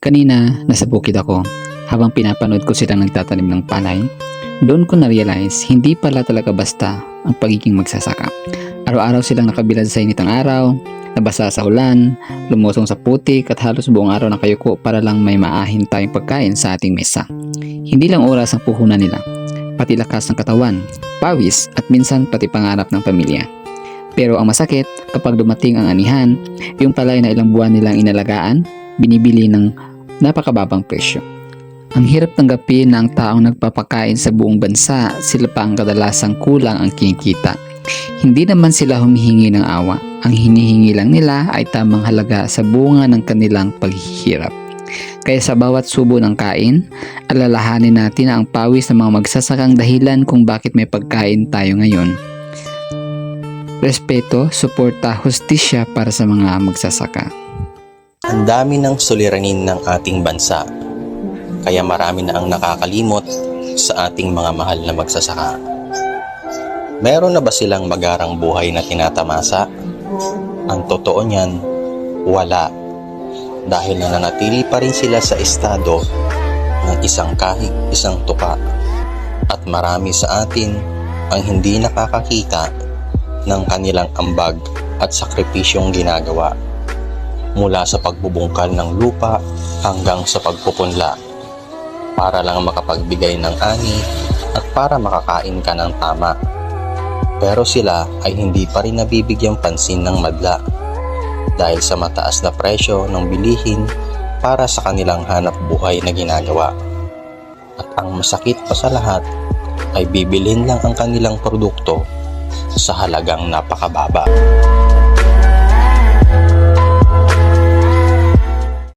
Kanina, nasa bukid ako. Habang pinapanood ko silang nagtatanim ng palay, doon ko na-realize hindi pala talaga basta ang pagiging magsasaka. Araw-araw silang nakabilad sa init ng araw, nabasa sa ulan, lumusong sa putik at halos buong araw nakayuko para lang may maahin tayong pagkain sa ating mesa. Hindi lang oras ang puhunan nila, pati lakas ng katawan, pawis at minsan pati pangarap ng pamilya. Pero ang masakit, kapag dumating ang anihan, yung palay na ilang buwan nilang inalagaan, binibili ng napakababang presyo. Ang hirap tanggapin na ang taong nagpapakain sa buong bansa, sila pa ang kadalasang kulang ang kinikita. Hindi naman sila humihingi ng awa. Ang hinihingi lang nila ay tamang halaga sa bunga ng kanilang paghihirap. Kaya sa bawat subo ng kain, alalahanin natin na ang pawis ng mga magsasakang dahilan kung bakit may pagkain tayo ngayon. Respeto, suporta, hustisya para sa mga magsasaka. Ang dami ng suliranin ng ating bansa, kaya marami na ang nakakalimot sa ating mga mahal na magsasaka. Meron na ba silang magarang buhay na tinatamasa? Ang totoo niyan, wala. Dahil nananatili pa rin sila sa estado ng isang kahig, isang tuka. At marami sa atin ang hindi nakakakita ng kanilang ambag at sakripisyong ginagawa. Mula sa pagbubungkal ng lupa hanggang sa pagpupunla para lang makapagbigay ng ani at para makakain ka ng tama. Pero sila ay hindi pa rin nabibigyang pansin ng madla dahil sa mataas na presyo ng bilihin para sa kanilang hanap buhay na ginagawa. At ang masakit pa sa lahat ay bibilhin lang ang kanilang produkto sa halagang napakababa.